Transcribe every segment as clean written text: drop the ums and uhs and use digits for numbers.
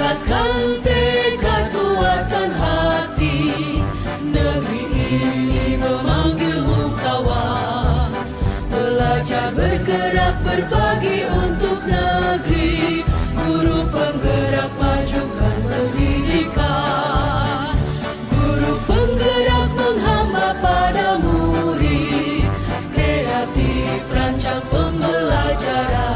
Kuatkan tekad, kuatkan hati, negeri ini memanggilmu kawan. Belajar bergerak berbagi untuk negeri, guru penggerak majukan pendidikan. Guru penggerak menghamba pada murid, kreatif rancang pembelajaran.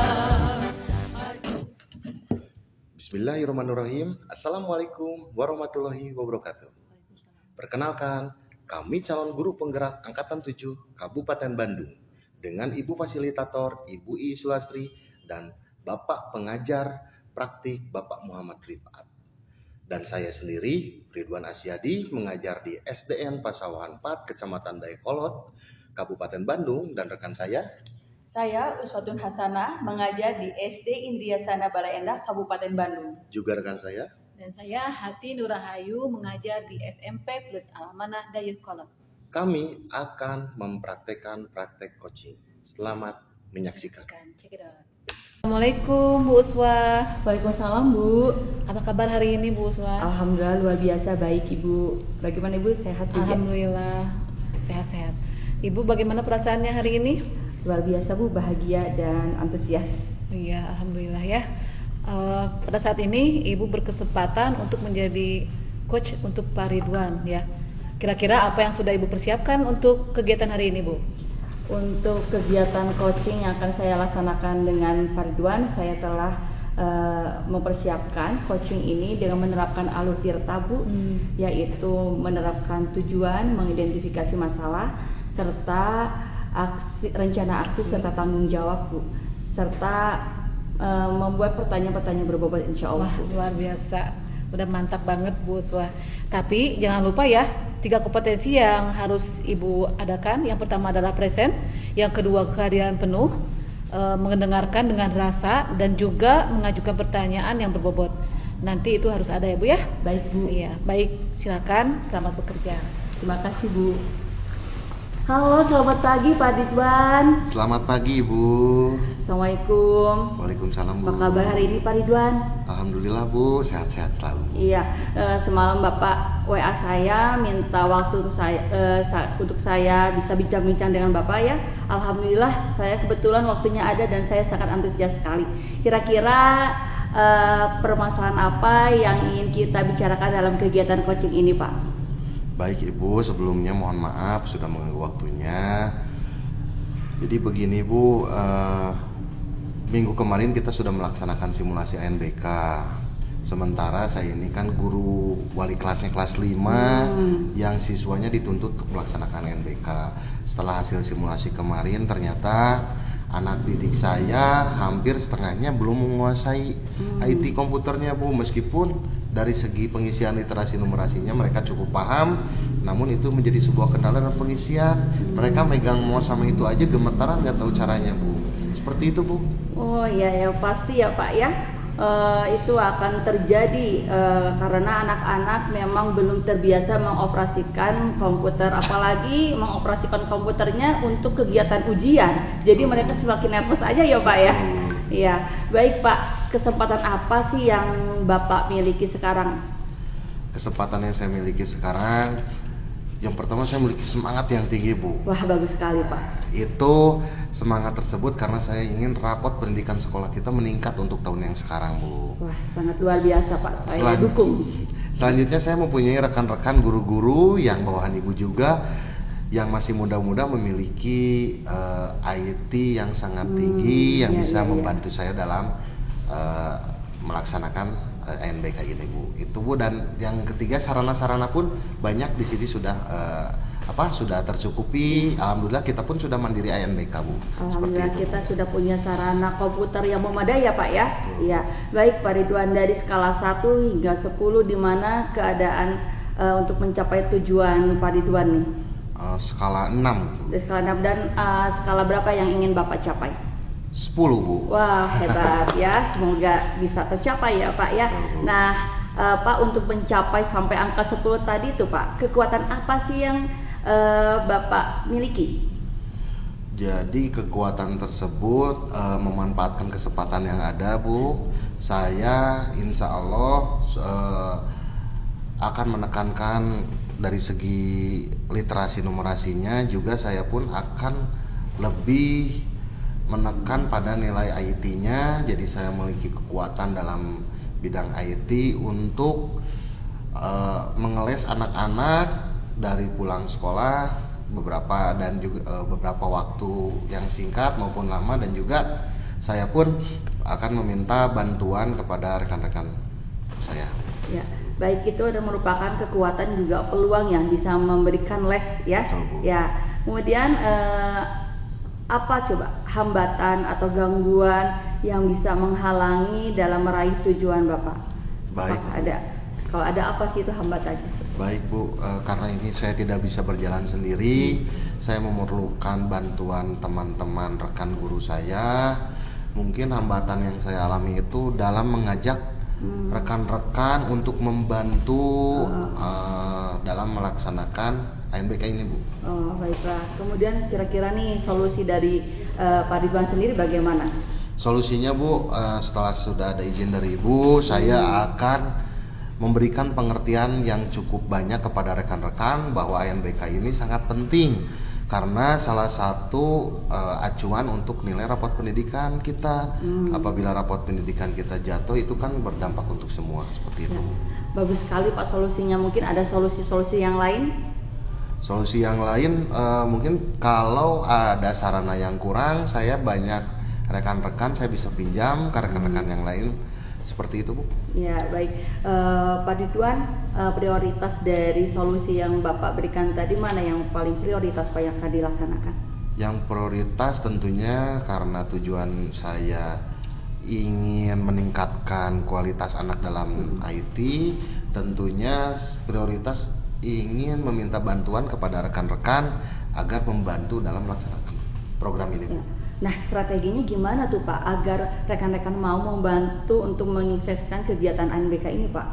Bismillahirrahmanirrahim. Assalamualaikum warahmatullahi wabarakatuh. Perkenalkan, kami calon guru penggerak Angkatan 7 Kabupaten Bandung dengan Ibu Fasilitator Ibu I. Sulastri dan Bapak Pengajar Praktik Bapak Muhammad Rifat. Dan saya sendiri, Ridwan Asyadi, mengajar di SDN Pasawahan 4, Kecamatan Dayakolot, Kabupaten Bandung, dan rekan saya Uswatun Hasanah, mengajar di SD Indriasana Balai Endah, Kabupaten Bandung. juga rekan saya. Dan saya Hati Nurahayu, mengajar di SMP Plus Alamanah Dayakolot. Kami akan mempraktekkan praktek coaching. Selamat menyaksikan. Check it out. Assalamualaikum Bu Uswa. Waalaikumsalam Bu. Apa kabar hari ini Bu Uswa? Alhamdulillah luar biasa baik Ibu. Bagaimana Ibu, sehat juga? Alhamdulillah sehat-sehat. Ibu bagaimana perasaannya hari ini? Luar biasa Bu, bahagia dan antusias. Iya, alhamdulillah ya. Pada saat ini Ibu berkesempatan untuk menjadi coach untuk Pak Ridwan ya. Kira-kira apa yang sudah Ibu persiapkan untuk kegiatan hari ini Bu? Untuk kegiatan coaching yang akan saya laksanakan dengan Pak Ridwan, saya telah mempersiapkan coaching ini dengan menerapkan alur tirta Bu, yaitu menerapkan tujuan, mengidentifikasi masalah, serta rencana aksi serta tanggung jawab Bu, serta membuat pertanyaan-pertanyaan berbobot insya Allah. Wah, luar biasa, udah mantap banget Bu Uswa. Tapi jangan lupa ya, 3 kompetensi yang harus Ibu adakan. Yang pertama adalah present, yang kedua kehadiran penuh, mendengarkan dengan rasa, dan juga mengajukan pertanyaan yang berbobot. Nanti itu harus ada ya Bu ya. Baik Bu. Iya, baik, silakan, selamat bekerja. Terima kasih Bu. Halo, selamat pagi Pak Ridwan. Selamat pagi Ibu. Assalamualaikum. Waalaikumsalam Bu. Apa kabar hari ini Pak Ridwan? Alhamdulillah Bu, sehat-sehat selalu. Iya, semalam Bapak WA saya minta waktu untuk saya bisa bincang-bincang dengan Bapak ya. Alhamdulillah saya kebetulan waktunya ada dan saya sangat antusias sekali. Kira-kira permasalahan apa yang ingin kita bicarakan dalam kegiatan coaching ini Pak? Baik Ibu, sebelumnya mohon maaf sudah mengganggu waktunya. Jadi begini Bu, minggu kemarin kita sudah melaksanakan simulasi ANBK. Sementara saya ini kan guru wali kelasnya kelas 5 yang siswanya dituntut untuk melaksanakan ANBK. Setelah hasil simulasi kemarin ternyata anak didik saya hampir setengahnya belum menguasai IT komputernya Bu, meskipun dari segi pengisian literasi numerasinya mereka cukup paham, namun itu menjadi sebuah kendala dalam pengisian. Mereka megang mouse sama itu aja gemetaran, nggak tahu caranya Bu. Seperti itu Bu. Oh iya ya, pasti ya Pak ya. Itu akan terjadi karena anak-anak memang belum terbiasa mengoperasikan komputer, apalagi mengoperasikan komputernya untuk kegiatan ujian. Jadi mereka semakin nervous aja ya Pak ya. Iya, baik Pak. Kesempatan apa sih yang Bapak miliki sekarang? Kesempatan yang saya miliki sekarang, yang pertama saya memiliki semangat yang tinggi Bu. Wah, bagus sekali Pak. Itu semangat tersebut karena saya ingin rapot pendidikan sekolah kita meningkat untuk tahun yang sekarang Bu. Wah, sangat luar biasa Pak, saya dukung. Selanjutnya saya mempunyai rekan-rekan guru-guru yang bawahan Ibu juga, yang masih muda-muda memiliki IT yang sangat tinggi, yang bisa membantu saya dalam melaksanakan ANBK ini Bu. Itu Bu, dan yang ketiga sarana-sarana pun banyak di sini sudah sudah tercukupi. Alhamdulillah kita pun sudah mandiri ANBK Bu. Alhamdulillah kita sudah punya sarana komputer yang memadai ya Pak ya. Iya. Baik Pak Ridwan, dari skala 1 hingga 10 di mana keadaan untuk mencapai tujuan Pak Ridwan nih? Skala 6. Dari skala 6, dan skala berapa yang ingin Bapak capai? 10 Bu. Wah, hebat ya. Semoga bisa tercapai ya Pak ya. Nah, Pak, untuk mencapai sampai angka 10 tadi tuh Pak, kekuatan apa sih yang Bapak miliki? Jadi kekuatan tersebut memanfaatkan kesempatan yang ada Bu. saya insya Allah akan menekankan dari segi literasi numerasinya, juga saya pun akan lebih menekan pada nilai IT-nya. Jadi saya memiliki kekuatan dalam bidang IT untuk mengeles anak-anak dari pulang sekolah beberapa waktu yang singkat maupun lama, dan juga saya pun akan meminta bantuan kepada rekan-rekan saya. Ya, baik, itu ada merupakan kekuatan juga peluang yang bisa memberikan les ya. Betul, Bu. Ya. Kemudian apa coba hambatan atau gangguan yang bisa menghalangi dalam meraih tujuan Bapak? Baik. Apakah ada? Kalau ada, apa sih itu hambatannya? Baik Bu, karena ini saya tidak bisa berjalan sendiri, saya memerlukan bantuan teman-teman rekan guru saya. Mungkin hambatan yang saya alami itu dalam mengajak rekan-rekan untuk membantu dalam melaksanakan ANBK ini, Bu. Oh, baiklah. Kemudian kira-kira nih solusi dari Pak Ridwan sendiri bagaimana? Solusinya, Bu, setelah sudah ada izin dari Ibu, saya akan memberikan pengertian yang cukup banyak kepada rekan-rekan bahwa ANBK ini sangat penting, karena salah satu acuan untuk nilai rapot pendidikan kita. Apabila rapot pendidikan kita jatuh, itu kan berdampak untuk semua, seperti itu. Ya, bagus sekali Pak solusinya. Mungkin ada solusi-solusi yang lain? Solusi yang lain mungkin kalau ada sarana yang kurang, saya banyak rekan-rekan saya bisa pinjam ke rekan-rekan yang lain, seperti itu, Bu. Ya, baik. Pak Ridwan, prioritas dari solusi yang Bapak berikan tadi, mana yang paling prioritas Pak yang akan dilaksanakan? Yang prioritas tentunya karena tujuan saya ingin meningkatkan kualitas anak dalam IT, tentunya prioritas ingin meminta bantuan kepada rekan-rekan agar membantu dalam melaksanakan program ini, Bu. Nah, strateginya gimana tuh Pak agar rekan-rekan mau membantu untuk menyukseskan kegiatan ANBK ini, Pak?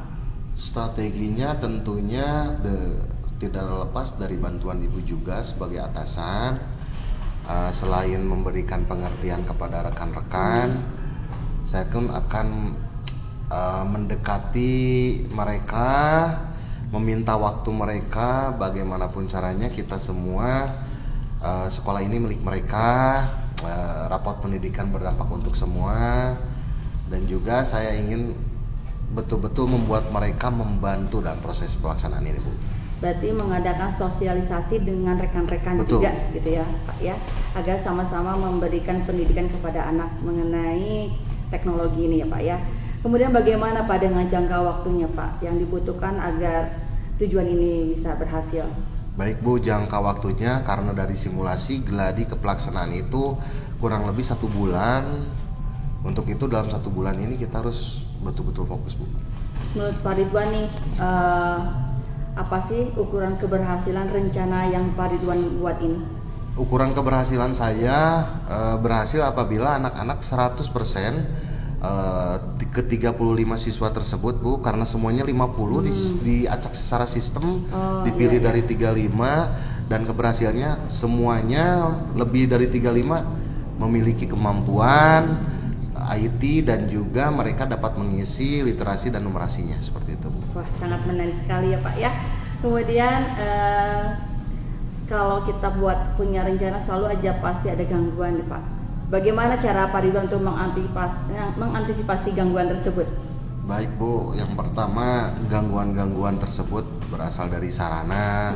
Strateginya tentunya tidak lepas dari bantuan Ibu juga sebagai atasan. Selain memberikan pengertian kepada rekan-rekan, saya pun akan mendekati mereka, meminta waktu mereka, bagaimanapun caranya kita semua sekolah ini milik mereka, rapot pendidikan berdampak untuk semua, dan juga saya ingin betul-betul membuat mereka membantu dalam proses pelaksanaan ini, Bu. Berarti mengadakan sosialisasi dengan rekan-rekan juga, gitu ya Pak ya, agar sama-sama memberikan pendidikan kepada anak mengenai teknologi ini ya Pak ya. Kemudian bagaimana Pak dengan jangka waktunya Pak yang dibutuhkan agar tujuan ini bisa berhasil? Baik, Bu, jangka waktunya karena dari simulasi geladi ke pelaksanaan itu kurang lebih 1 bulan. Untuk itu dalam 1 bulan ini kita harus betul-betul fokus, Bu. Menurut Pak Ridwan nih, apa sih ukuran keberhasilan rencana yang Pak Ridwan buat ini? Ukuran keberhasilan saya berhasil apabila anak-anak 100% ke 35 siswa tersebut, Bu, karena semuanya 50 diacak secara sistem, dipilih dari 35, dan keberhasilannya semuanya lebih dari 35 memiliki kemampuan IT dan juga mereka dapat mengisi literasi dan numerasinya, seperti itu, Bu. Wah, sangat menarik sekali ya Pak ya. Kemudian kalau kita buat punya rencana selalu aja pasti ada gangguan nih Pak. Bagaimana cara Pak Ridwan untuk mengantisipasi gangguan tersebut? Baik, Bu, yang pertama gangguan-gangguan tersebut berasal dari sarana,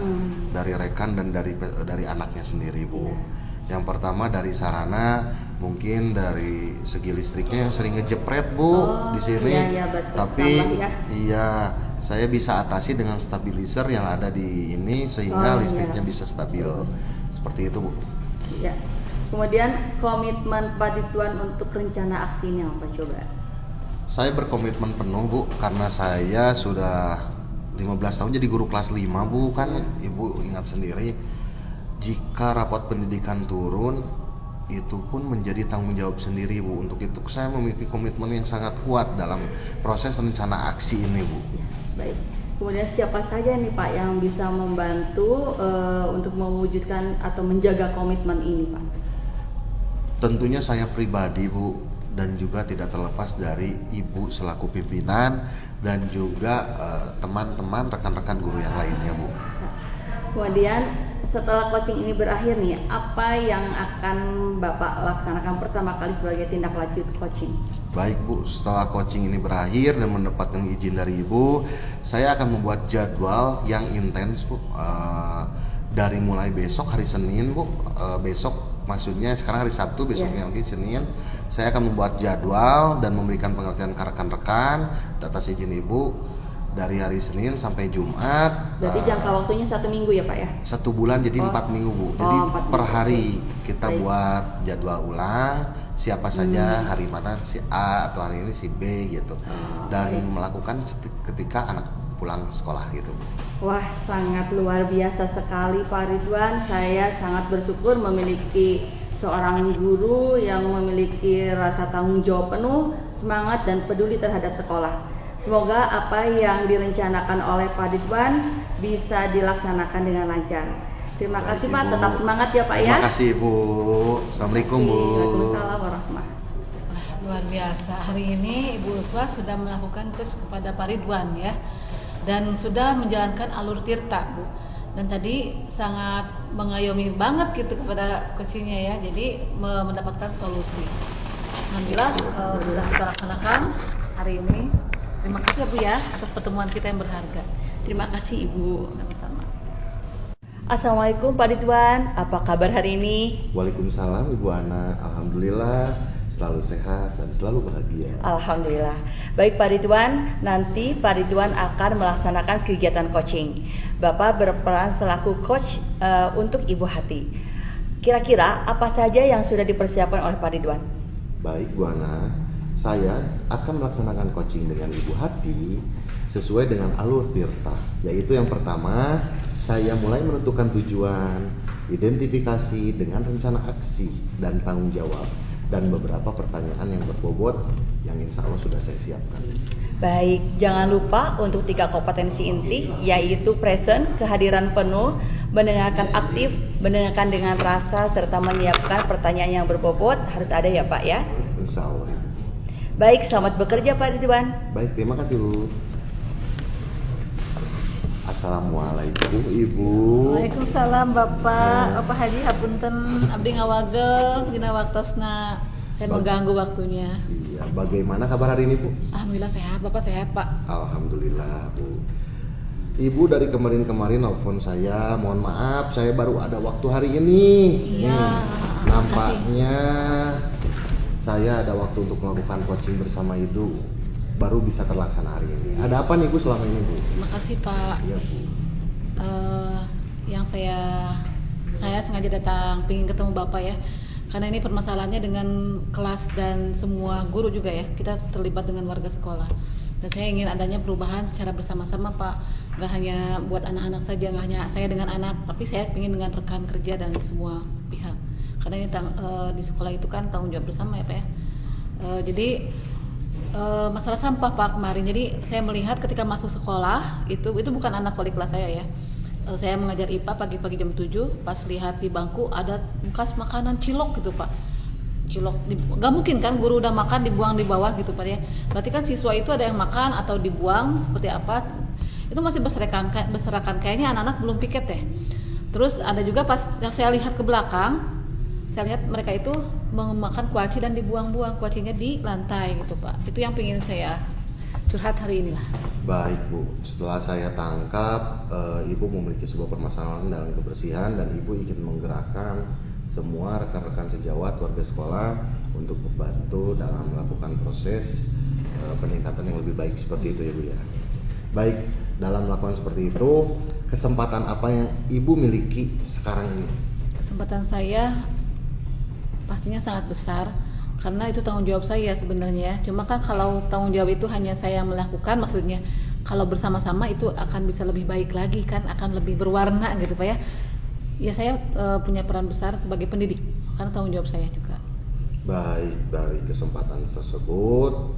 dari rekan dan dari anaknya sendiri, Bu. Yang pertama dari sarana, mungkin dari segi listriknya yang sering ngejepret, Bu, di sini. Betul. Tapi Tambah, saya bisa atasi dengan stabilizer yang ada di ini sehingga listriknya bisa stabil. Seperti itu, Bu. Ya. Kemudian komitmen Pak Ridwan untuk rencana aksinya apa coba? Saya berkomitmen penuh, Bu, karena saya sudah 15 tahun jadi guru kelas 5, Bu, kan Ibu ingat sendiri. Jika rapot pendidikan turun, itu pun menjadi tanggung jawab sendiri, Bu. Untuk itu saya memiliki komitmen yang sangat kuat dalam proses rencana aksi ini, Bu. Baik. Kemudian siapa saja nih Pak yang bisa membantu untuk mewujudkan atau menjaga komitmen ini, Pak? Tentunya saya pribadi, Bu, dan juga tidak terlepas dari Ibu selaku pimpinan dan juga teman-teman rekan-rekan guru yang lainnya, Bu. Kemudian setelah coaching ini berakhir nih, apa yang akan Bapak laksanakan pertama kali sebagai tindak lanjut coaching? Baik, Bu, setelah coaching ini berakhir dan mendapatkan izin dari Ibu, saya akan membuat jadwal yang intens, Bu. Dari mulai besok hari Senin, Bu, besok maksudnya sekarang hari Sabtu, besoknya lagi Senin, saya akan membuat jadwal dan memberikan pengertian ke rekan-rekan atas izin Ibu dari hari Senin sampai Jumat. Berarti jangka waktunya 1 minggu ya Pak ya? 1 bulan, jadi 4 minggu, Bu. Jadi 4 per minggu. hari kita Baik. buat jadwal ulang, siapa saja hari mana, si A atau hari ini si B gitu. Dan baik. melakukan ketika anak pulang sekolah gitu, Bu. Wah, sangat luar biasa sekali Pak Ridwan. Saya sangat bersyukur memiliki seorang guru yang memiliki rasa tanggung jawab penuh, semangat dan peduli terhadap sekolah. Semoga apa yang direncanakan oleh Pak Ridwan bisa dilaksanakan dengan lancar. Terima kasih Baik, Pak, Ibu. tetap semangat ya Pak ya. Terima kasih, Bu. Assalamualaikum, Bu. Waalaikumsalam warahmatullahi. Wah, luar biasa. Hari ini Ibu Uswa sudah melakukan coach kepada Pak Ridwan ya, dan sudah menjalankan alur tirta, Bu. Dan tadi sangat mengayomi banget gitu kepada coachingnya ya, jadi mendapatkan solusi. Alhamdulillah sudah kita laksanakan hari ini. Terima kasih ya Bu ya atas pertemuan kita yang berharga. Terima kasih Ibu. Sama-sama. Assalamualaikum Pak Ridwan, apa kabar hari ini? Waalaikumsalam, Ibu Ana. Alhamdulillah selalu sehat dan selalu bahagia. Alhamdulillah. Baik Pak Ridwan, nanti Pak Ridwan akan melaksanakan kegiatan coaching. Bapak berperan selaku coach untuk Ibu Hati. Kira-kira apa saja yang sudah dipersiapkan oleh Pak Ridwan? Baik, Bu Ana. Saya akan melaksanakan coaching dengan Ibu Hati sesuai dengan alur tirta. Yaitu yang pertama, saya mulai menentukan tujuan, identifikasi dengan rencana aksi dan tanggung jawab, dan beberapa pertanyaan yang berbobot yang insya Allah sudah saya siapkan. Baik, jangan lupa untuk 3 kompetensi inti, yaitu present, kehadiran penuh, mendengarkan aktif, mendengarkan dengan rasa, serta menyiapkan pertanyaan yang berbobot harus ada ya Pak ya. Insya Allah. Baik, selamat bekerja Pak Ridwan. Baik, terima kasih, Bu. Assalamualaikum, Ibu. Waalaikumsalam Bapak. Bapak Haji hapunten abdi ngawagel dina waktosna. Saya mengganggu waktunya. Iya, bagaimana kabar hari ini, Bu? Alhamdulillah sehat, Bapak sehat, Pak. Alhamdulillah, Bu. Ibu dari kemarin nelfon saya, mohon maaf saya baru ada waktu hari ini. Iya, Nampaknya saya ada waktu untuk melakukan coaching bersama Ibu, baru bisa terlaksana hari ini. Ada apa nih Bu selama ini, Bu? Terima kasih Pak. Iya, Bu. Yang saya sengaja datang ingin ketemu Bapak ya, karena ini permasalahannya dengan kelas dan semua guru juga ya. Kita terlibat dengan warga sekolah, dan saya ingin adanya perubahan secara bersama-sama Pak. Gak hanya buat anak-anak saja, gak hanya saya dengan anak, tapi saya ingin dengan rekan kerja dan semua pihak. Karena ini di sekolah itu kan tanggung jawab bersama ya Pak ya. Jadi masalah sampah Pak kemarin, jadi saya melihat ketika masuk sekolah itu bukan anak wali kelas saya ya. Saya mengajar IPA pagi-pagi jam 7, pas lihat di bangku ada bekas makanan cilok gitu Pak. Cilok, nggak mungkin kan guru udah makan dibuang di bawah gitu Pak ya. Berarti kan siswa itu ada yang makan atau dibuang seperti apa, itu masih berserakan kayaknya anak-anak belum piket ya. Terus ada juga pas yang saya lihat ke belakang, saya lihat mereka itu memakan kuaci dan dibuang-buang kuacinya di lantai gitu Pak. Itu yang ingin saya curhat hari ini lah. Baik, Bu. Setelah saya tangkap, Ibu memiliki sebuah permasalahan dalam kebersihan dan Ibu ingin menggerakkan semua rekan-rekan sejawat warga sekolah untuk membantu dalam melakukan proses peningkatan yang lebih baik seperti itu ya Bu ya. Baik, dalam melakukan seperti itu, kesempatan apa yang Ibu miliki sekarang ini? Kesempatan saya pastinya sangat besar, karena itu tanggung jawab saya sebenarnya. Cuma kan kalau tanggung jawab itu hanya saya yang melakukan, maksudnya kalau bersama-sama itu akan bisa lebih baik lagi kan, akan lebih berwarna gitu Pak ya. Ya saya punya peran besar sebagai pendidik, karena tanggung jawab saya juga. Baik, dari kesempatan tersebut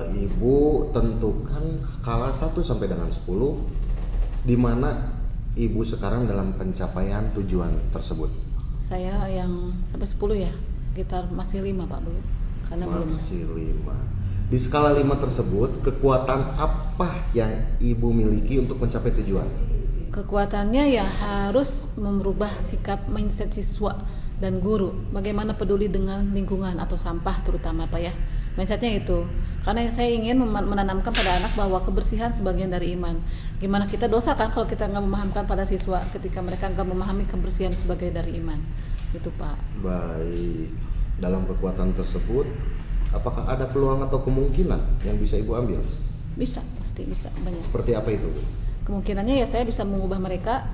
Ibu tentukan skala 1 sampai dengan 10 di mana Ibu sekarang dalam pencapaian tujuan tersebut. Saya yang sampai 10 ya, sekitar masih 5 Pak Bu. karena belum. Masih 5. Di skala 5 tersebut, kekuatan apa yang ibu miliki untuk mencapai tujuan? Kekuatannya ya harus merubah sikap mindset siswa dan guru. Bagaimana peduli dengan lingkungan atau sampah terutama Pak ya. Mindsetnya itu. Karena saya ingin menanamkan pada anak bahwa kebersihan sebagian dari iman. Gimana kita dosa kan kalau kita nggak memahamkan pada siswa ketika mereka nggak memahami kebersihan sebagai dari iman. Itu Pak. Baik. Dalam kekuatan tersebut, apakah ada peluang atau kemungkinan yang bisa ibu ambil? Bisa, pasti bisa banyak. Seperti apa itu, Bu? Kemungkinannya ya saya bisa mengubah mereka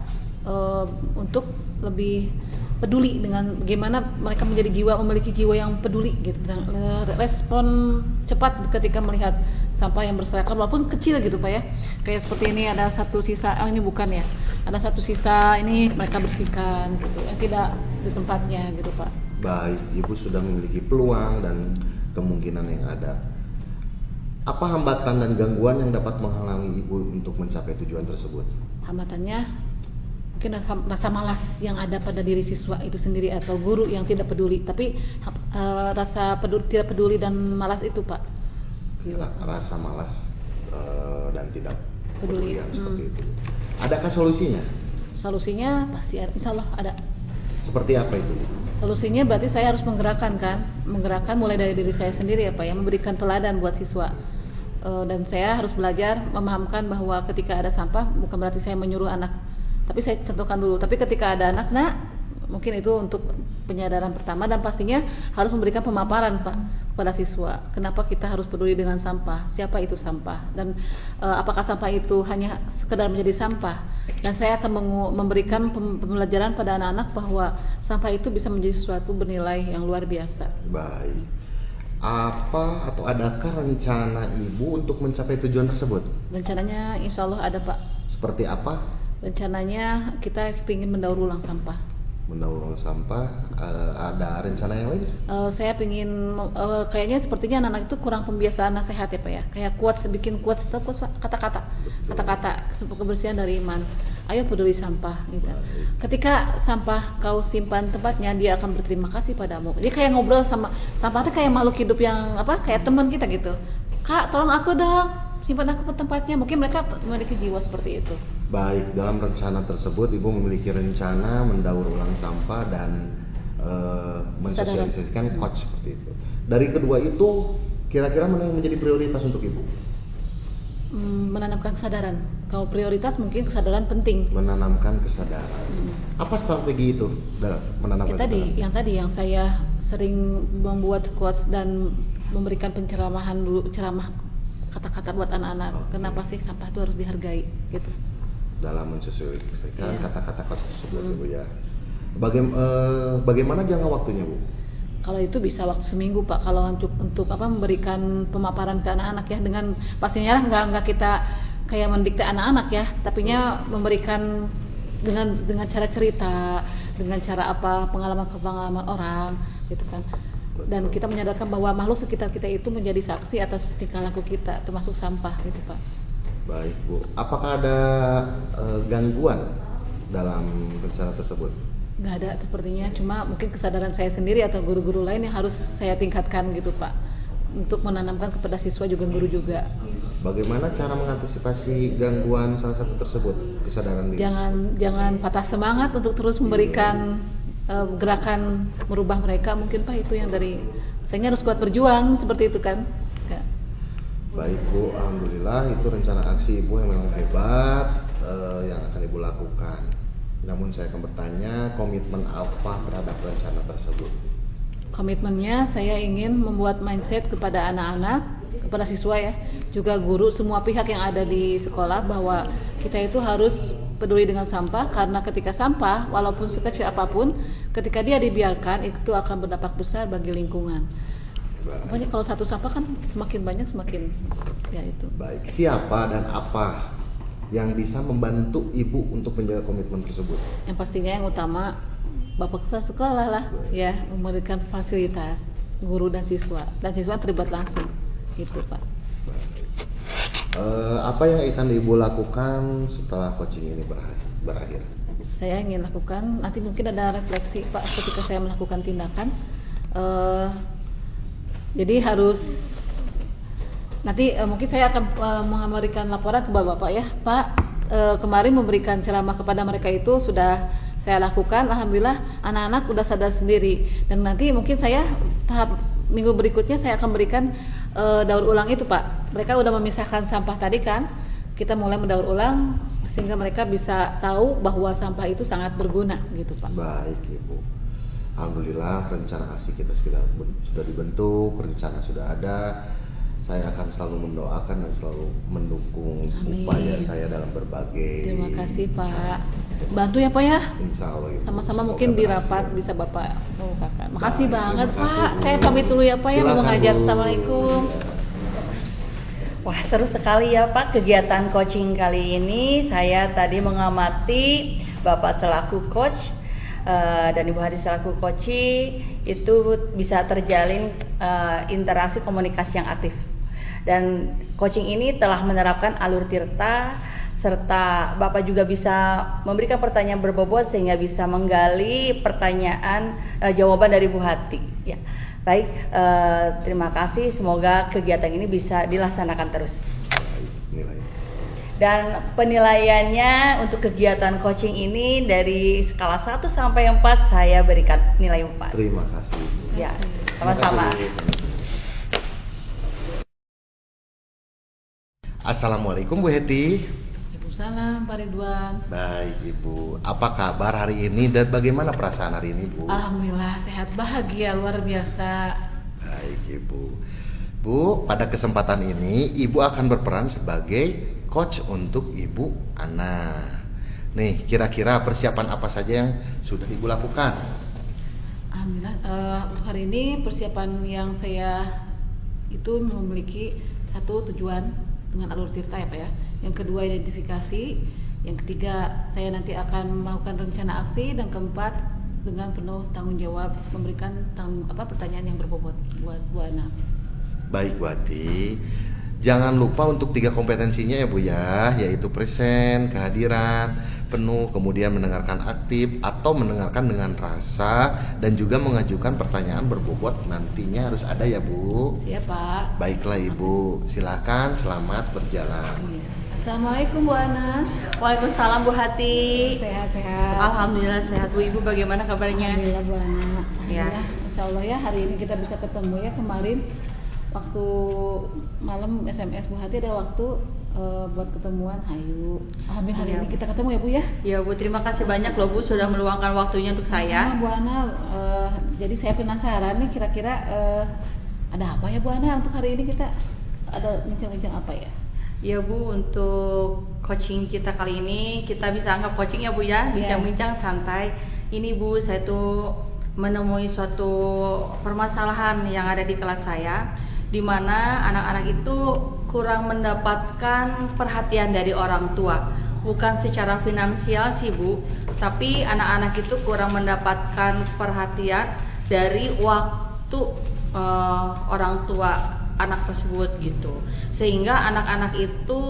untuk lebih peduli dengan bagaimana mereka memiliki jiwa yang peduli gitu, dan respon cepat ketika melihat sampah yang berserakan walaupun kecil gitu Pak ya. Kayak seperti ini ada satu sisa, ini bukan ya, ada satu sisa ini mereka bersihkan gitu, yang tidak di tempatnya gitu Pak. Baik, ibu sudah memiliki peluang dan kemungkinan yang ada. Apa hambatan dan gangguan yang dapat menghalangi ibu untuk mencapai tujuan tersebut? Hambatannya mungkin rasa malas yang ada pada diri siswa itu sendiri atau guru yang tidak peduli, tapi rasa tidak peduli dan malas itu Pak. Rasa malas dan tidak Peduli. pedulian seperti itu. Adakah solusinya? Solusinya pasti ada, insya Allah ada. Seperti apa itu? Solusinya berarti saya harus menggerakkan mulai dari diri saya sendiri ya Pak ya, memberikan teladan buat siswa. Dan saya harus belajar memahamkan bahwa ketika ada sampah bukan berarti saya menyuruh anak, tapi saya contohkan dulu. Tapi ketika ada anak, mungkin itu untuk penyadaran pertama, dan pastinya harus memberikan pemaparan Pak kepada siswa. Kenapa kita harus peduli dengan sampah? Siapa itu sampah? Dan apakah sampah itu hanya sekedar menjadi sampah? Dan saya akan memberikan pembelajaran pada anak-anak bahwa sampah itu bisa menjadi sesuatu bernilai yang luar biasa. Baik. Apa atau adakah rencana ibu untuk mencapai tujuan tersebut? Rencananya insya Allah ada Pak. Seperti apa? Rencananya kita ingin mendaur ulang sampah. Mendaur ulang sampah, ada rencana yang lain? Saya ingin kayaknya sepertinya anak-anak itu kurang pembiasaan nasihat ya Pak ya. Kayak bikin quotes kata-kata kebersihan dari iman. Ayo peduli sampah gitu. Ketika sampah kau simpan tempatnya, dia akan berterima kasih padamu. Jadi kayak ngobrol sama sampah itu kayak makhluk hidup yang kayak teman kita gitu. Kak, tolong aku dong, simpan aku ke tempatnya. Mungkin mereka memiliki jiwa seperti itu. Baik, dalam rencana tersebut ibu memiliki rencana mendaur ulang sampah dan mensosialisasikan coach seperti itu. Dari kedua itu, kira-kira mana yang menjadi prioritas untuk ibu? Menanamkan kesadaran. Kalau prioritas mungkin kesadaran penting. Menanamkan kesadaran. Apa strategi itu dalam menanamkan kesadaran? Yang saya sering membuat quotes dan memberikan penceramaan ceramah kata-kata buat anak-anak. Okay. Kenapa sih sampah itu harus dihargai gitu. Dalam mensosialisasikan kata-kata tersebut ibu ya. Bagaimana jangka waktunya Bu? Kalau itu bisa waktu seminggu Pak. Kalau untuk memberikan pemaparan ke anak-anak ya, dengan pastinya nggak kita kayak mendikte anak-anak ya, tapinya memberikan dengan cara cerita, dengan cara pengalaman orang gitu kan. Dan kita menyadarkan bahwa makhluk sekitar kita itu menjadi saksi atas tingkah laku kita, termasuk sampah gitu Pak. Baik Bu, apakah ada gangguan dalam rencana tersebut? Nggak ada sepertinya, cuma mungkin kesadaran saya sendiri atau guru-guru lain yang harus saya tingkatkan gitu Pak, untuk menanamkan kepada siswa juga guru juga. Bagaimana cara mengantisipasi gangguan salah satu tersebut, kesadaran diri? Jangan patah semangat untuk terus memberikan gerakan merubah mereka, mungkin Pak itu yang dari saya harus kuat berjuang seperti itu kan. Ya. Baik Bu, alhamdulillah itu rencana aksi Ibu yang memang hebat yang akan Ibu lakukan. Namun saya akan bertanya, komitmen apa terhadap rencana tersebut? Komitmennya saya ingin membuat mindset kepada anak-anak, kepada siswa ya, juga guru, semua pihak yang ada di sekolah, bahwa kita itu harus peduli dengan sampah, karena ketika sampah walaupun sekecil apapun, ketika dia dibiarkan itu akan berdampak besar bagi lingkungan. Pokoknya kalau satu sampah kan semakin banyak semakin ya itu. Baik, siapa dan apa yang bisa membantu Ibu untuk menjaga komitmen tersebut? Yang pastinya yang utama Bapak kepala sekolah lah ya, memberikan fasilitas guru dan siswa terlibat langsung gitu Pak. Apa yang akan Ibu lakukan setelah coaching ini berakhir? Saya ingin lakukan, nanti mungkin ada refleksi Pak ketika saya melakukan tindakan, Jadi harus nanti mungkin saya akan memberikan laporan ke Bapak ya, Pak. Kemarin memberikan ceramah kepada mereka itu sudah saya lakukan, alhamdulillah anak-anak udah sadar sendiri. Dan nanti mungkin saya tahap minggu berikutnya saya akan berikan daur ulang itu, Pak. Mereka udah memisahkan sampah tadi kan, kita mulai mendaur ulang sehingga mereka bisa tahu bahwa sampah itu sangat berguna gitu, Pak. Baik Ibu, alhamdulillah rencana aksi kita sudah dibentuk, rencana sudah ada. Saya akan selalu mendoakan dan selalu mendukung Amin. upaya saya dalam berbagai. Terima kasih Pak. Bantu ya Pak ya. Insya Allah Ibu. Sama-sama Semoga mungkin di berhasil. rapat bisa Bapak lakukan. Makasih Baik, banget terima kasih, Pak. Bu. Saya pamit dulu ya Pak ya, mau Silakan, mengajar. Bu. Assalamualaikum. Wah, seru sekali ya Pak kegiatan coaching kali ini. Saya tadi mengamati Bapak selaku coach dan Ibu Hadi selaku coachee itu bisa terjalin interaksi komunikasi yang aktif. Dan coaching ini telah menerapkan alur tirta, serta Bapak juga bisa memberikan pertanyaan berbobot sehingga bisa menggali pertanyaan jawaban dari Bu Hati. Ya, baik, terima kasih. Semoga kegiatan ini bisa dilaksanakan terus. Baik, nilai. Dan penilaiannya untuk kegiatan coaching ini dari skala 1 sampai 4 saya berikan nilai 4. Terima kasih Ibu. Ya, Terima sama-sama. kasih, Bu. Assalamualaikum Bu Heti. Waalaikumsalam Pak Ridwan. Baik Ibu, apa kabar hari ini dan bagaimana perasaan hari ini Bu? Alhamdulillah sehat, bahagia, luar biasa. Baik Ibu. Bu, pada kesempatan ini Ibu akan berperan sebagai coach untuk Ibu Ana. Nih, kira-kira persiapan apa saja yang sudah Ibu lakukan? Alhamdulillah untuk hari ini persiapan yang saya itu memiliki satu tujuan dengan alur tirta ya Pak ya. Yang kedua identifikasi, yang ketiga saya nanti akan melakukan rencana aksi, dan keempat dengan penuh tanggung jawab memberikan pertanyaan yang berbobot buat Bu Ana. Baik Bu Hati. Jangan lupa untuk 3 kompetensinya ya Bu ya, yaitu present, kehadiran, penuh, kemudian mendengarkan aktif atau mendengarkan dengan rasa, dan juga mengajukan pertanyaan berbobot nantinya harus ada ya Bu. Siap Pak. Baiklah Ibu, silakan selamat berjalan. Iya. Assalamualaikum Bu Ana. Waalaikumsalam Bu Hati. Sehat-sehat. Alhamdulillah sehat Bu. Ibu bagaimana kabarnya? Alhamdulillah Bu Ana. Ya. Alhamdulillah, Insya Allah ya hari ini kita bisa ketemu ya. Kemarin waktu malam SMS Bu Hati ada waktu buat ketemuan. Ayo, alhamdulillah hari Iya. ini kita ketemu ya Bu ya. Ya Bu, terima kasih banyak loh Bu sudah meluangkan waktunya untuk saya. Bu Ana, jadi saya penasaran nih kira-kira ada apa ya Bu Ana untuk hari ini, kita ada bincang-bincang apa ya? Ya Bu, untuk coaching kita kali ini kita bisa anggap coaching ya Bu ya, bincang-bincang santai. Ini Bu, saya tuh menemui suatu permasalahan yang ada di kelas saya, di mana anak-anak itu kurang mendapatkan perhatian dari orang tua. Bukan secara finansial sih Bu, tapi anak-anak itu kurang mendapatkan perhatian dari waktu orang tua anak tersebut gitu, sehingga anak-anak itu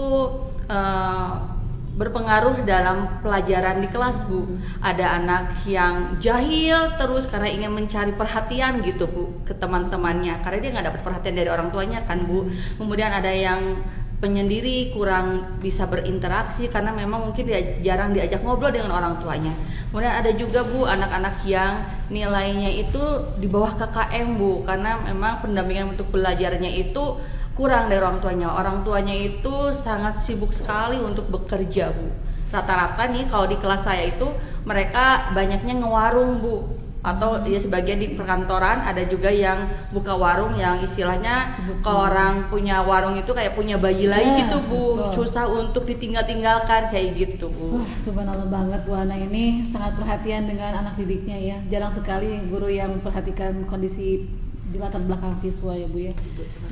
berpengaruh dalam pelajaran di kelas Bu. Ada anak yang jahil terus karena ingin mencari perhatian gitu Bu ke teman-temannya, karena dia nggak dapat perhatian dari orang tuanya kan Bu. Kemudian ada yang penyendiri, kurang bisa berinteraksi karena memang mungkin dia jarang diajak ngobrol dengan orang tuanya. Kemudian ada juga Bu anak-anak yang nilainya itu di bawah KKM Bu, karena memang pendampingan untuk belajarnya itu kurang dari orang tuanya. Orang tuanya itu sangat sibuk sekali untuk bekerja Bu. Rata-rata nih kalau di kelas saya itu mereka banyaknya ngewarung Bu, atau ya sebagian di perkantoran, ada juga yang buka warung yang istilahnya kalau orang punya warung itu kayak punya bayi lagi Ya, gitu Bu, betul. susah untuk ditinggal-tinggalkan kayak gitu Bu. Wah, subhanallah banget Bu Ana ini sangat perhatian dengan anak didiknya ya. Jarang sekali guru yang memperhatikan kondisi di latar belakang siswa ya Bu ya.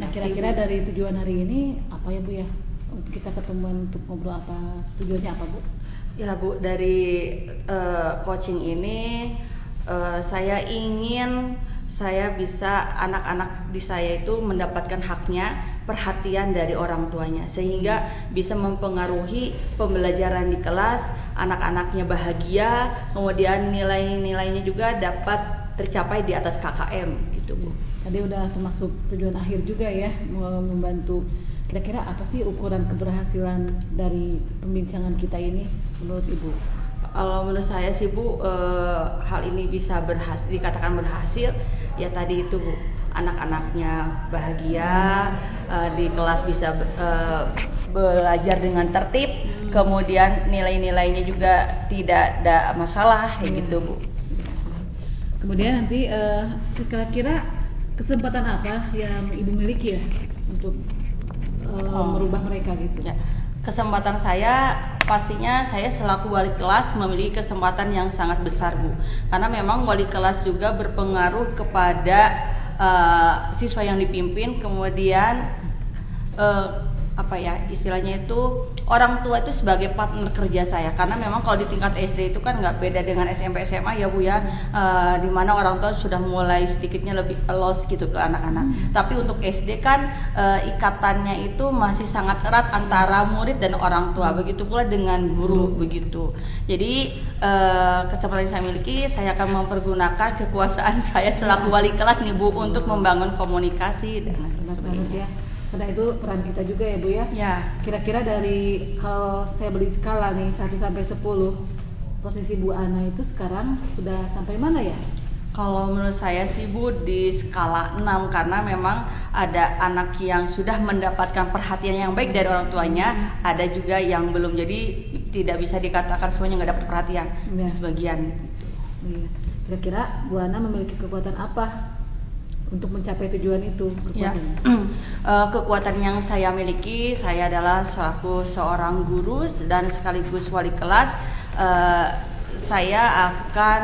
Nah, kira-kira dari tujuan hari ini apa ya Bu ya? Untuk kita ketemuan untuk ngobrol apa? Tujuannya apa Bu? Ya Bu, dari coaching ini saya ingin saya bisa anak-anak di saya itu mendapatkan haknya, perhatian dari orang tuanya, sehingga bisa mempengaruhi pembelajaran di kelas, anak-anaknya bahagia, kemudian nilai-nilainya juga dapat tercapai di atas KKM gitu Bu. Tadi udah termasuk tujuan akhir juga ya, membantu. Kira-kira apa sih ukuran keberhasilan dari pembincangan kita ini menurut Ibu? Kalau menurut saya sih Bu, hal ini bisa dikatakan berhasil ya tadi itu Bu, anak-anaknya bahagia, di kelas bisa belajar dengan tertib, kemudian nilai-nilainya juga tidak ada masalah kayak gitu Bu. Kemudian nanti kira-kira kesempatan apa yang Ibu miliki ya untuk merubah mereka gitu? Ya, kesempatan saya pastinya saya selaku wali kelas memiliki kesempatan yang sangat besar Bu, karena memang wali kelas juga berpengaruh kepada siswa yang dipimpin, kemudian apa ya istilahnya itu orang tua itu sebagai partner kerja saya, karena memang kalau di tingkat SD itu kan nggak beda dengan SMP SMA ya Bu ya, dimana orang tua sudah mulai sedikitnya lebih los gitu ke anak-anak, tapi untuk SD kan ikatannya itu masih sangat erat antara murid dan orang tua, begitu pula dengan guru begitu. Jadi kesempatan yang saya miliki, saya akan mempergunakan kekuasaan saya selaku wali kelas nih Bu untuk membangun komunikasi dan sebagainya. Karena itu peran kita juga ya Bu ya. Ya. Kira-kira dari kalau saya beri skala nih 1 sampai 10, posisi Bu Ana itu sekarang sudah sampai mana ya? Kalau menurut saya sih Bu di skala 6, karena memang ada anak yang sudah mendapatkan perhatian yang baik dari orang tuanya, ada juga yang belum, jadi tidak bisa dikatakan semuanya nggak dapat perhatian, sebagian gitu. Iya. Kira-kira Bu Ana memiliki kekuatan apa untuk mencapai tujuan itu? Ya. Kekuatan yang saya miliki, saya adalah selaku seorang guru dan sekaligus wali kelas. Saya akan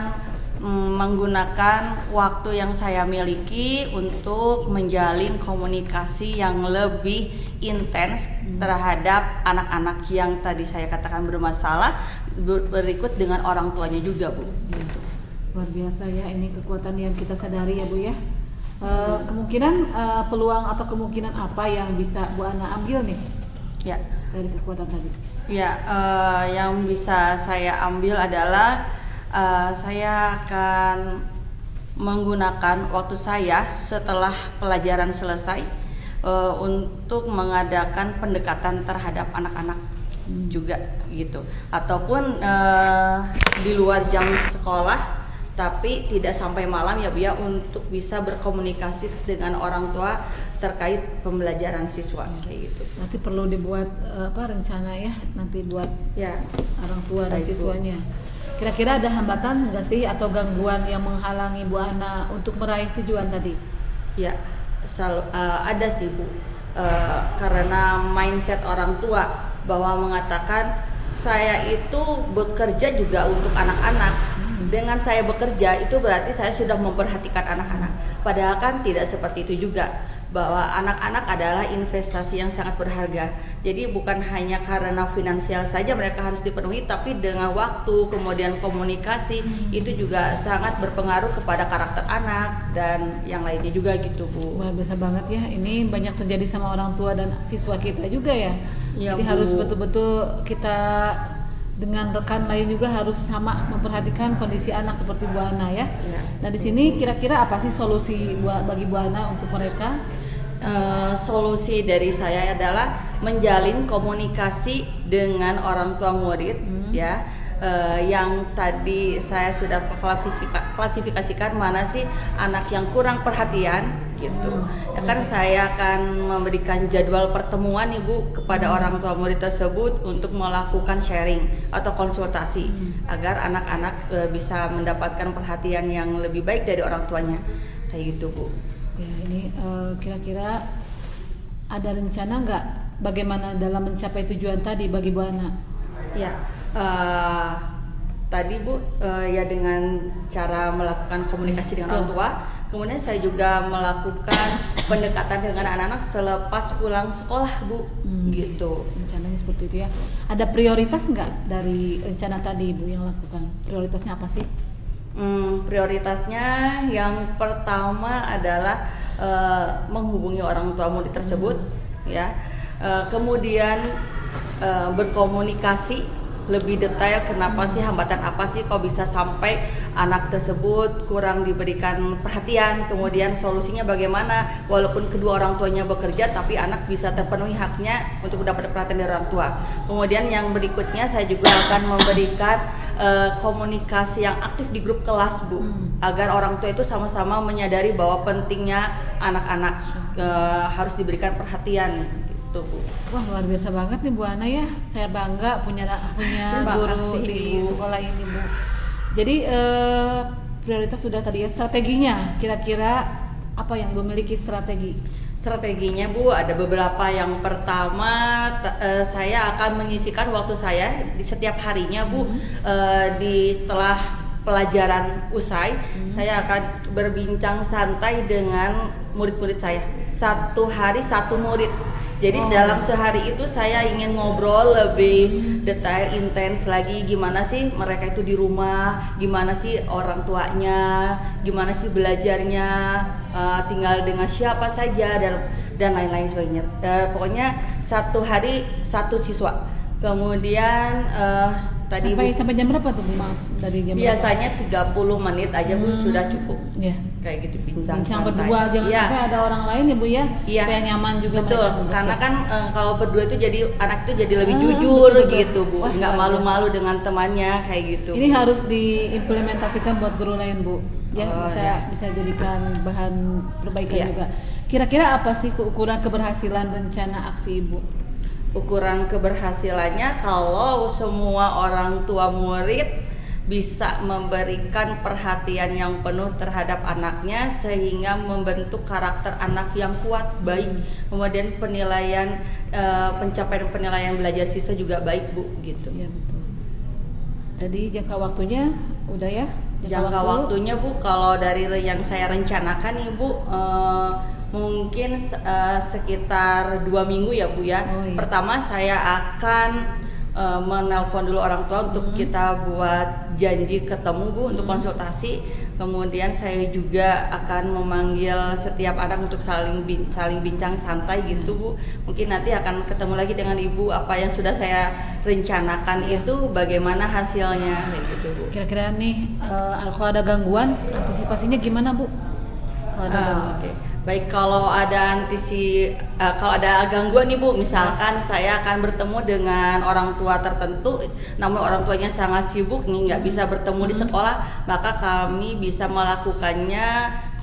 menggunakan waktu yang saya miliki untuk menjalin komunikasi yang lebih intens terhadap anak-anak yang tadi saya katakan bermasalah, berikut dengan orang tuanya juga Bu. Gitu. Luar biasa ya, ini kekuatan yang kita sadari ya Bu ya. Kemungkinan peluang atau kemungkinan apa yang bisa Bu Ana ambil nih ya dari kekuatan tadi? Ya, yang bisa saya ambil adalah saya akan menggunakan waktu saya setelah pelajaran selesai untuk mengadakan pendekatan terhadap anak-anak juga gitu, ataupun di luar jam sekolah tapi tidak sampai malam ya Bu ya, untuk bisa berkomunikasi dengan orang tua terkait pembelajaran siswa kayak gitu. Nanti perlu dibuat rencana ya nanti buat ya orang tua dan siswanya. Kira-kira ada hambatan nggak sih atau gangguan yang menghalangi Bu Ana untuk meraih tujuan tadi? Ya, ada sih Bu, karena mindset orang tua bahwa mengatakan saya itu bekerja juga untuk anak-anak. Dengan saya bekerja itu berarti saya sudah memperhatikan anak-anak. Padahal kan tidak seperti itu juga, bahwa anak-anak adalah investasi yang sangat berharga. Jadi bukan hanya karena finansial saja mereka harus dipenuhi, tapi dengan waktu, kemudian komunikasi itu juga sangat berpengaruh kepada karakter anak dan yang lainnya juga gitu Bu. Wah, biasa banget ya, ini banyak terjadi sama orang tua dan siswa kita juga ya. Jadi Bu, harus betul-betul kita dengan rekan lain juga harus sama memperhatikan kondisi anak seperti Bu Ana ya. Nah di sini kira-kira apa sih solusi bagi Bu Ana untuk mereka? Solusi dari saya adalah menjalin komunikasi dengan orang tua murid ya, yang tadi saya sudah klasifikasikan mana sih anak yang kurang perhatian gitu. Ya kan saya akan memberikan jadwal pertemuan Ibu kepada orang tua murid tersebut untuk melakukan sharing atau konsultasi agar anak-anak bisa mendapatkan perhatian yang lebih baik dari orang tuanya kayak gitu Bu. Ya, ini kira-kira ada rencana nggak bagaimana dalam mencapai tujuan tadi bagi Bu Ana? Ya, tadi Bu ya dengan cara melakukan komunikasi dengan orang tua, kemudian saya juga melakukan pendekatan dengan anak-anak selepas pulang sekolah Bu, gitu. Rencananya seperti itu ya. Ada prioritas nggak dari rencana tadi Ibu yang lakukan? Prioritasnya apa sih? Prioritasnya yang pertama adalah menghubungi orang tua murid tersebut ya, kemudian berkomunikasi lebih detail kenapa sih, hambatan apa sih kok bisa sampai anak tersebut kurang diberikan perhatian, kemudian solusinya bagaimana walaupun kedua orang tuanya bekerja tapi anak bisa terpenuhi haknya untuk mendapat perhatian dari orang tua. Kemudian yang berikutnya saya juga akan memberikan komunikasi yang aktif di grup kelas, Bu, agar orang tua itu sama-sama menyadari bahwa pentingnya anak-anak harus diberikan perhatian gitu, Bu. Wah, luar biasa banget nih Bu Ana ya. Saya bangga punya Terima guru kasih, di Ibu. sekolah ini, Bu. Jadi prioritas sudah tadi ya, strateginya. Kira-kira apa yang Ibu miliki strategi? Strateginya, Bu, ada beberapa. Yang pertama, saya akan menyisihkan waktu saya di setiap harinya, Bu, setelah pelajaran usai, saya akan berbincang santai dengan murid-murid saya. Satu hari satu murid. Jadi dalam sehari itu saya ingin ngobrol lebih detail, intens lagi, gimana sih mereka itu di rumah, gimana sih orang tuanya, gimana sih belajarnya, tinggal dengan siapa saja dan lain-lain sebagainya. Pokoknya satu hari satu siswa. Kemudian tadi Sampai jam berapa tuh Bu? Maaf, dari jam biasanya 30 menit aja, Bu, sudah cukup. Ya. Kayak gitu, bincang Bincang santai. berdua, jangan Iya. sampai ada orang lain ya Bu ya. Iya. Supaya nyaman juga Betul, mereka. karena kan kalau berdua itu jadi anak itu jadi lebih jujur betul. gitu, Bu. Wah, Nggak luar malu-malu dengan temannya kayak gitu. Ini harus diimplementasikan buat guru lain Bu. Ya, Oh, bisa ya. bisa jadikan bahan perbaikan Iya. juga. Kira-kira apa sih ukuran keberhasilan rencana aksi Ibu? Ukuran keberhasilannya kalau semua orang tua murid bisa memberikan perhatian yang penuh terhadap anaknya sehingga membentuk karakter anak yang kuat, baik, kemudian penilaian pencapaian penilaian belajar siswa juga baik, Bu, gitu. Ya betul. Tadi jangka waktunya udah ya? Jangka waktunya, Bu, kalau dari yang saya rencanakan nih, Bu, mungkin sekitar 2 minggu ya, Bu ya. Oh, iya. Pertama saya akan menelpon dulu orang tua untuk kita buat janji ketemu, Bu, untuk konsultasi. Kemudian saya juga akan memanggil setiap anak untuk saling bincang santai gitu, Bu. Mungkin nanti akan ketemu lagi dengan Ibu, apa yang sudah saya rencanakan itu bagaimana hasilnya kayak gitu, Bu. Kira-kira nih kalau ada gangguan antisipasinya gimana Bu? Kalau ada gangguan. Oke. Baik, kalau ada kalau ada gangguan nih, Bu, misalkan saya akan bertemu dengan orang tua tertentu, namun orang tuanya sangat sibuk nih, nggak bisa bertemu di sekolah, maka kami bisa melakukannya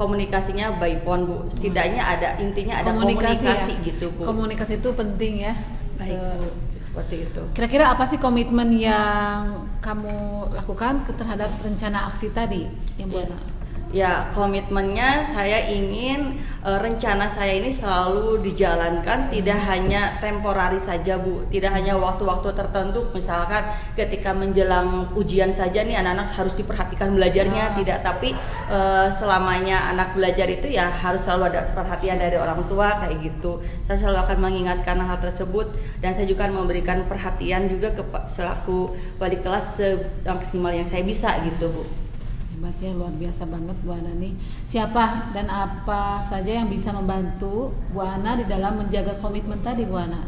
komunikasinya by phone, Bu. Setidaknya intinya ada komunikasi ya? gitu, Bu. Komunikasi itu penting ya. Baik, Bu. Seperti itu. Kira-kira apa sih komitmen yang kamu lakukan terhadap rencana aksi tadi yang Bu Ana? Ya, komitmennya saya ingin rencana saya ini selalu dijalankan, tidak hanya temporari saja, Bu. Tidak hanya waktu-waktu tertentu, misalkan ketika menjelang ujian saja nih anak-anak harus diperhatikan belajarnya, tidak. Tapi selamanya anak belajar itu ya harus selalu ada perhatian dari orang tua kayak gitu. Saya selalu akan mengingatkan hal tersebut dan saya juga akan memberikan perhatian juga selaku wali kelas semaksimal yang saya bisa gitu, Bu. Hebatnya, luar biasa banget Bu Ana nih. Siapa dan apa saja yang bisa membantu Bu Ana di dalam menjaga komitmen tadi, Bu Ana?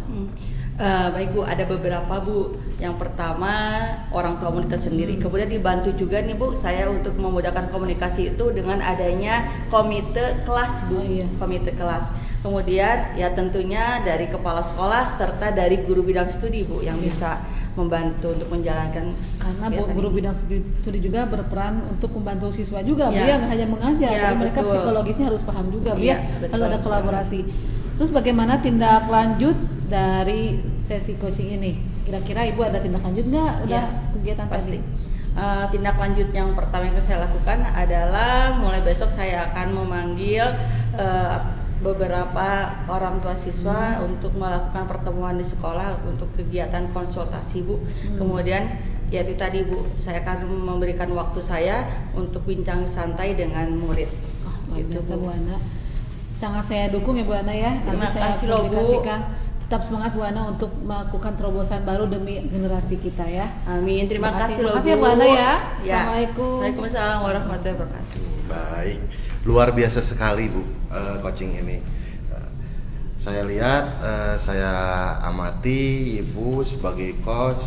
Baik, Bu, ada beberapa, Bu. Yang pertama orang tua murid sendiri. Kemudian dibantu juga nih, Bu, saya untuk memudahkan komunikasi itu dengan adanya komite kelas, Bu. Oh, iya. Komite kelas. Kemudian ya tentunya dari kepala sekolah serta dari guru bidang studi, Bu, yang bisa membantu untuk menjalankan. Karena kegiatan guru ini. bidang studi juga berperan untuk membantu siswa juga, Bu, Ya. ya, nggak hanya mengajar, Ya, tapi mereka betul. psikologisnya harus paham juga, Bu, Ya, ya. betul Kalau ada sekali. kolaborasi. Terus bagaimana tindak lanjut dari sesi coaching ini? Kira-kira Ibu ada tindak lanjut nggak? Udah Ya, kegiatan pasti. tadi? Tindak lanjut yang pertama yang saya lakukan adalah mulai besok saya akan memanggil beberapa orang tua siswa untuk melakukan pertemuan di sekolah untuk kegiatan konsultasi, Bu. Kemudian ya itu tadi, Bu, saya akan memberikan waktu saya untuk bincang santai dengan murid. Luar Gitu, biasa, Bu. Bu Ana. Sangat saya dukung ya Bu Ana ya. Nanti Terima saya kasih loh, Bu. komunikasikan. Tetap semangat Bu Ana untuk melakukan terobosan baru demi generasi kita ya. Amin. Terima kasih loh, Makasih ya, Bu Ana ya. Ya. Assalamualaikum. Waalaikumsalam warahmatullahi wabarakatuh. Baik, luar biasa sekali, Bu, coaching ini. Saya lihat, saya amati Ibu sebagai coach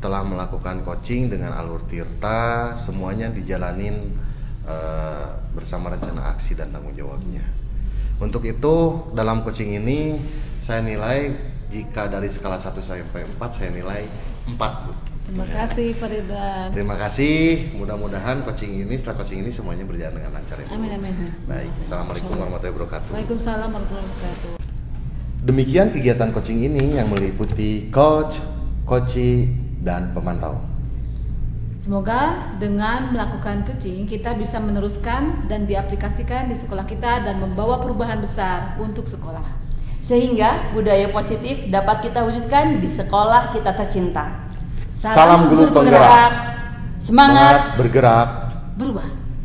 telah melakukan coaching dengan Alur Tirta, semuanya dijalanin bersama rencana aksi dan tanggung jawabnya. Untuk itu dalam coaching ini saya nilai, jika dari skala 1 sampai 4 saya nilai 4, Bu. Terima kasih Pak Ridwan. Terima kasih, mudah-mudahan setelah coaching ini semuanya berjalan dengan lancar ya, Bu. Amin amin. Baik, Assalamualaikum warahmatullahi wabarakatuh. Waalaikumsalam warahmatullahi wabarakatuh. Demikian kegiatan coaching ini yang meliputi coach, coachee, dan pemantau. Semoga dengan melakukan coaching kita bisa meneruskan dan diaplikasikan di sekolah kita dan membawa perubahan besar untuk sekolah. Sehingga budaya positif dapat kita wujudkan di sekolah kita tercinta. Salam guru penggerak. Semangat bergerak. Berubah.